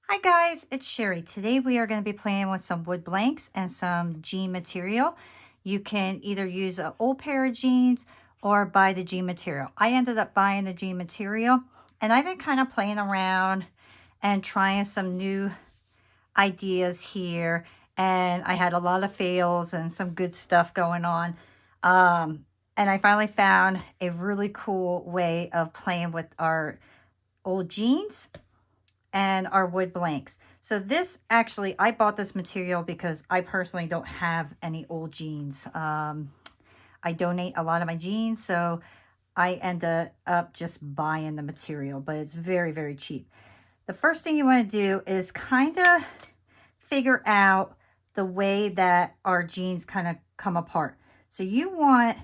Hi guys, it's Sherry. Today we are going to be playing with some wood blanks and some jean material. You can either use an old pair of jeans or buy the jean material. I ended up buying the jean material and I've been kind of playing around and trying some new ideas here. And I had a lot of fails and some good stuff going on. And I finally found a really cool way of playing with our old jeans and our wood blanks. So this actually, I bought this material because I personally don't have any old jeans. I donate a lot of my jeans, so I end up just buying the material, but it's very, very cheap. The first thing you want to do is kind of figure out the way that our jeans kind of come apart. So you want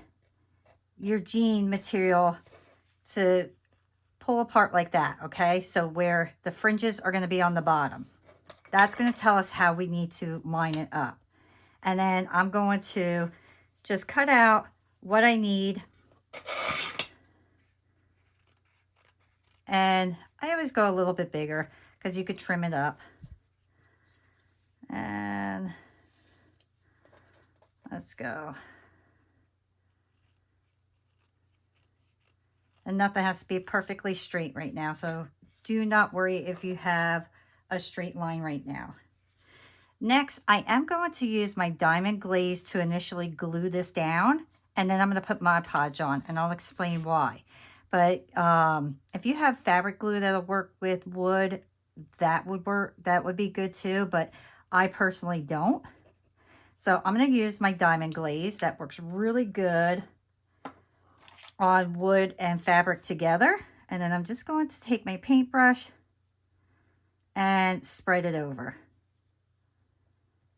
your jean material to pull apart like that, okay? So where the fringes are going to be on the bottom. That's going to tell us how we need to line it up. And then I'm going to just cut out what I need. And I always go a little bit bigger because you could trim it up. And let's go. And nothing has to be perfectly straight right now. So do not worry if you have a straight line right now. Next, I am going to use my diamond glaze to initially glue this down. And then I'm going to put Mod Podge on. And I'll explain why. But if you have fabric glue that'll work with wood, that would work. That would be good too. But I personally don't. So I'm going to use my diamond glaze. That works really good on wood and fabric together. And then I'm just going to take my paintbrush and spread it over.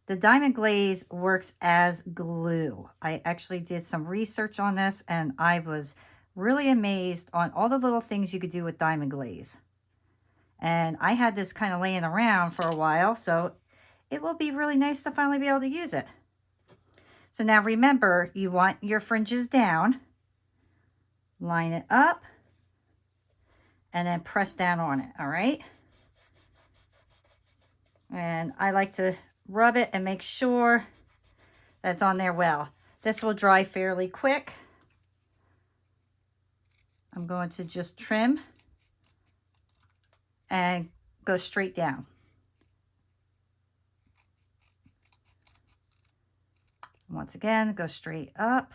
The diamond glaze works as glue. I actually did some research on this and I was really amazed on all the little things you could do with diamond glaze. And I had this kind of laying around for a while, so it will be really nice to finally be able to use it. So now remember, you want your fringes down. Line it up and then press down on it, all right? And I like to rub it and make sure that's on there well. This will dry fairly quick. I'm going to just trim and go straight down. Once again, go straight up.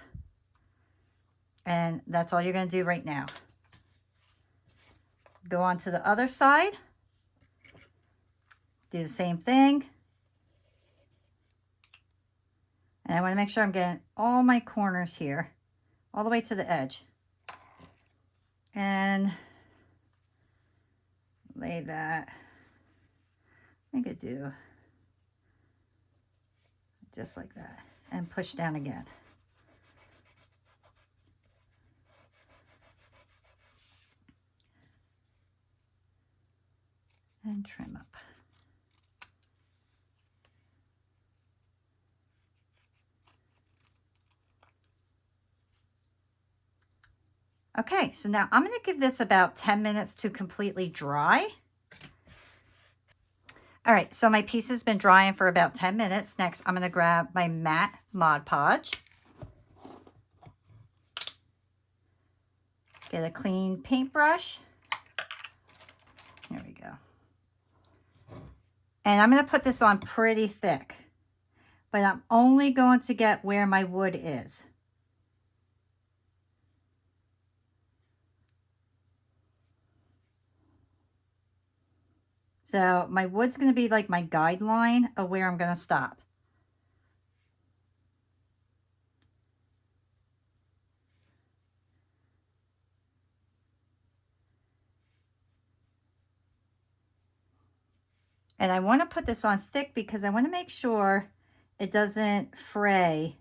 And that's all you're going to do right now. Go on to the other side. Do the same thing. And I want to make sure I'm getting all my corners here, all the way to the edge. And lay that. I could do just like that. And push down again. And trim up. Okay, so now I'm going to give this about 10 minutes to completely dry. All right, so my piece has been drying for about 10 minutes. Next, I'm going to grab my matte Mod Podge. Get a clean paintbrush. There we go. And I'm going to put this on pretty thick. But I'm only going to get where my wood is. So my wood's going to be like my guideline of where I'm going to stop. And I want to put this on thick because I want to make sure it doesn't fray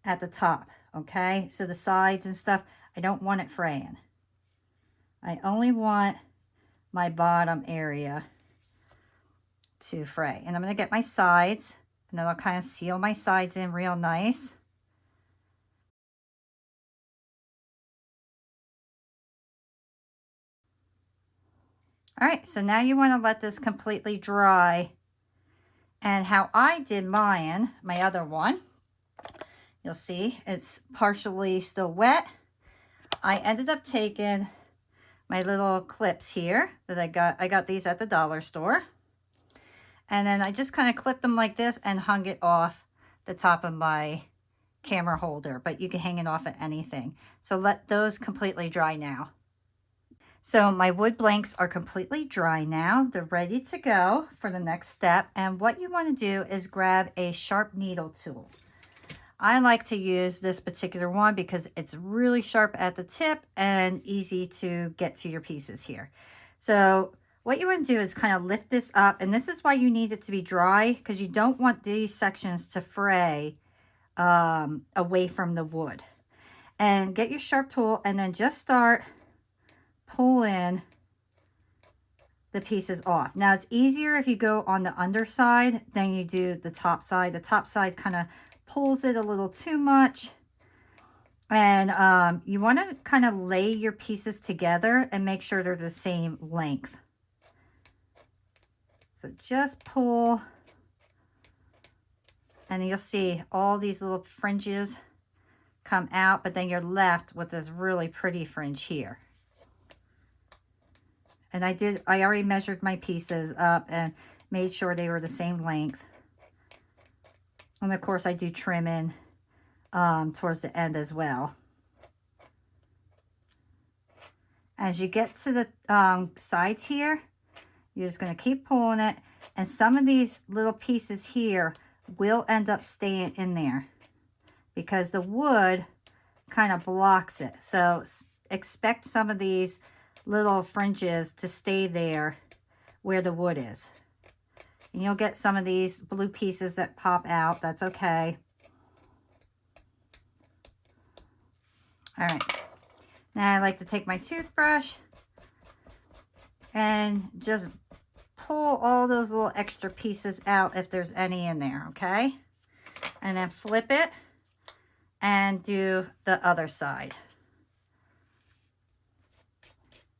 at the top, okay? So the sides and stuff, I don't want it fraying. I only want my bottom area to fray. And I'm going to get my sides, and then I'll kind of seal my sides in real nice. All right, so now you want to let this completely dry. And how I did mine, my other one, you'll see it's partially still wet. I ended up taking my little clips here that I got these at the dollar store. And then I just kind of clipped them like this and hung it off the top of my camera holder, but you can hang it off at anything. So let those completely dry now. So my wood blanks are completely dry now. They're ready to go for the next step. And what you want to do is grab a sharp needle tool. I like to use this particular one because it's really sharp at the tip and easy to get to your pieces here. So what you want to do is kind of lift this up, and this is why you need it to be dry, because you don't want these sections to fray away from the wood. And get your sharp tool and then just start pulling the pieces off. Now it's easier if you go on the underside than you do the top side. The top side kind of pulls it a little too much. And you want to kind of lay your pieces together and make sure they're the same length. So just pull, and you'll see all these little fringes come out, but then you're left with this really pretty fringe here. And I already measured my pieces up and made sure they were the same length. And of course I do trimming towards the end as well. As you get to the sides here, you're just going to keep pulling it, and some of these little pieces here will end up staying in there because the wood kind of blocks it. So expect some of these little fringes to stay there where the wood is. And you'll get some of these blue pieces that pop out. That's okay. All right. Now I like to take my toothbrush and just pull all those little extra pieces out if there's any in there, okay? And then flip it and do the other side.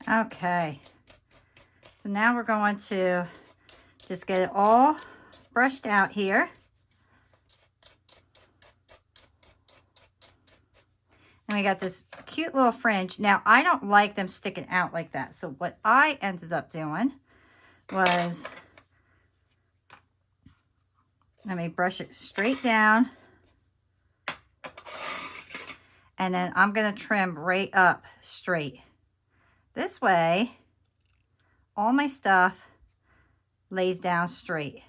Okay. So now we're going to just get it all brushed out here. And we got this cute little fringe. Now, I don't like them sticking out like that. So what I ended up doing was, let me brush it straight down. And then I'm going to trim right up straight. This way, all my stuff lays down straight.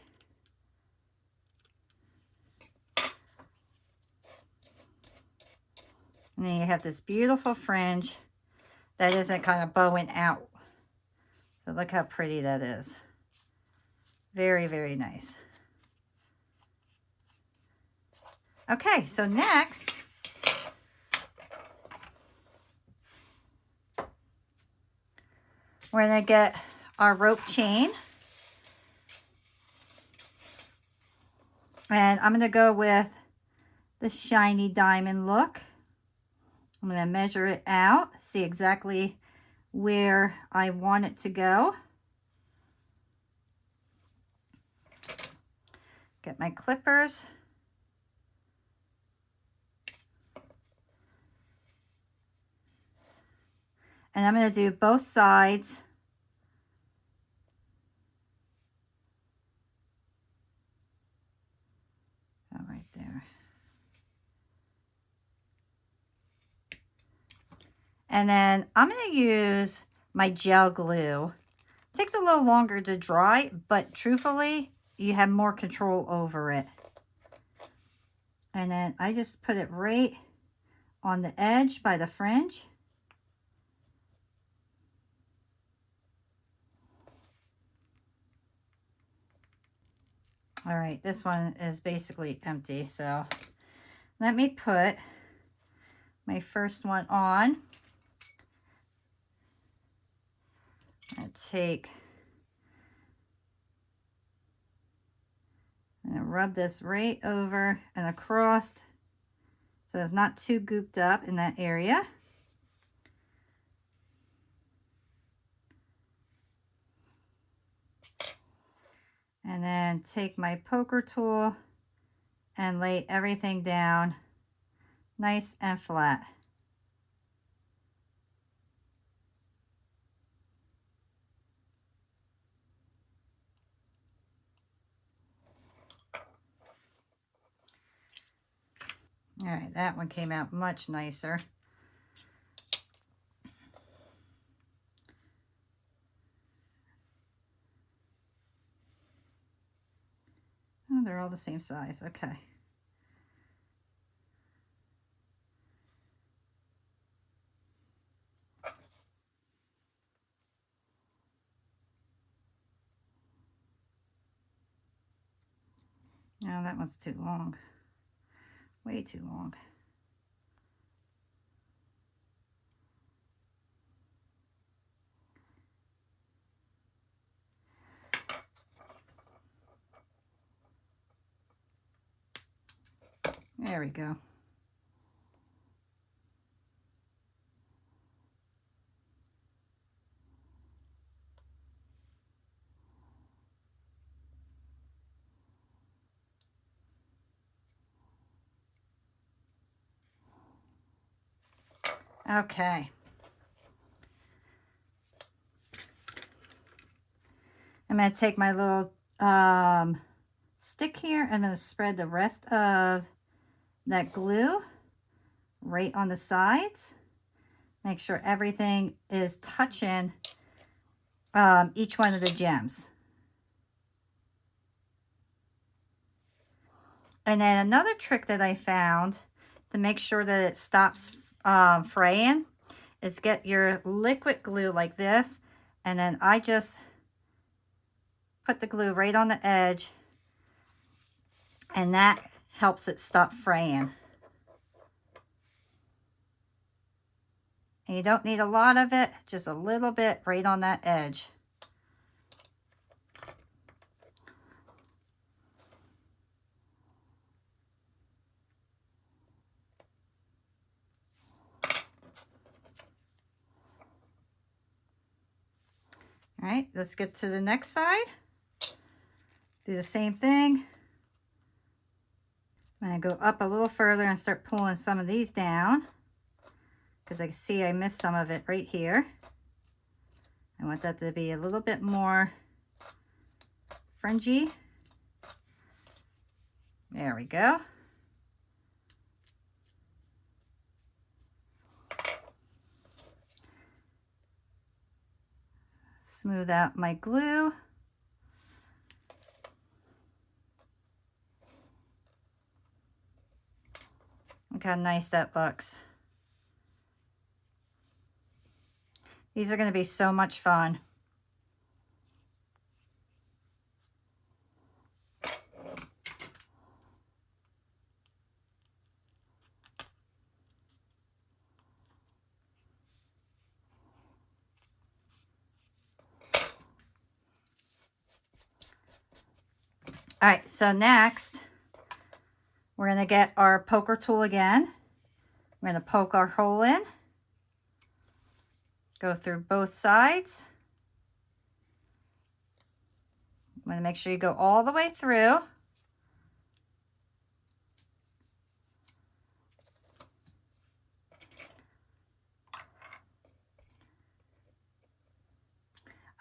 And then you have this beautiful fringe that isn't kind of bowing out. So look how pretty that is. Very, very nice. Okay, so next, we're going to get our rope chain. And I'm going to go with the shiny diamond look. I'm going to measure it out, see exactly where I want it to go. Get my clippers. And I'm going to do both sides. Oh, right there. And then I'm going to use my gel glue. It takes a little longer to dry, but truthfully, you have more control over it. And then I just put it right on the edge by the fringe. All right, this one is basically empty, so let me put my first one on. I take and rub this right over and across so it's not too gooped up in that area. And then take my poker tool and lay everything down nice and flat. All right, that one came out much nicer. Oh, they're all the same size. Okay. No, that one's too long. Way too long. There we go. Okay. I'm going to take my little stick here. I'm going to spread the rest of that glue right on the sides. Make sure everything is touching each one of the gems. And then another trick that I found to make sure that it stops fraying is get your liquid glue like this, and then I just put the glue right on the edge, and that helps it stop fraying. And you don't need a lot of it, just a little bit right on that edge. All right, let's get to the next side. Do the same thing. I'm going to go up a little further and start pulling some of these down, because I can see I missed some of it right here. I want that to be a little bit more fringy. There we go. Smooth out my glue. Look how nice that looks. These are going to be so much fun. All right, so next, we're going to get our poker tool again. We're going to poke our hole in. Go through both sides. I'm going to make sure you go all the way through.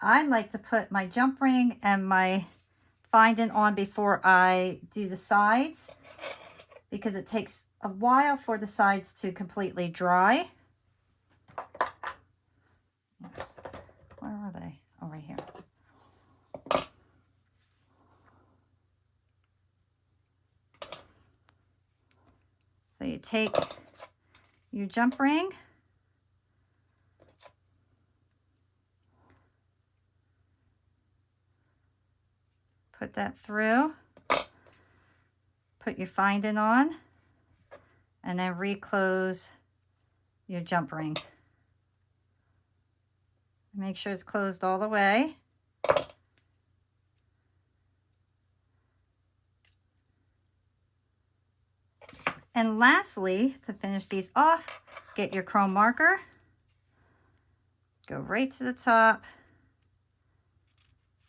I like to put my jump ring and my finding on before I do the sides, because it takes a while for the sides to completely dry. Where are they? Oh, right here. So you take your jump ring, put that through, put your finding on, and then reclose your jump ring. Make sure it's closed all the way. And lastly, to finish these off, get your chrome marker, go right to the top,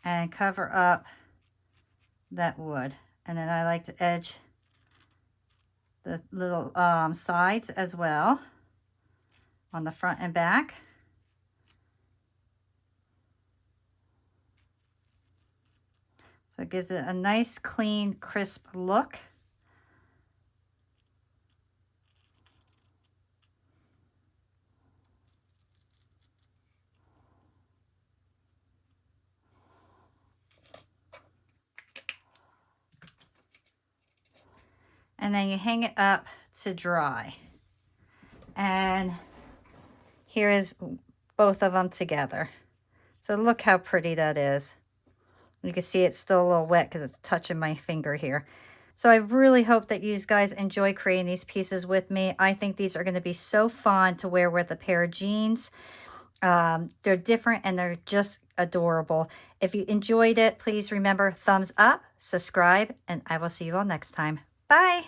and cover up that wood. And then I like to edge the little sides as well on the front and back. So it gives it a nice, clean, crisp look. And then you hang it up to dry. And here is both of them together. So look how pretty that is. You can see it's still a little wet because it's touching my finger here. So I really hope that you guys enjoy creating these pieces with me. I think these are going to be so fun to wear with a pair of jeans. They're different and they're just adorable. If you enjoyed it, please remember thumbs up, subscribe, and I will see you all next time. Bye.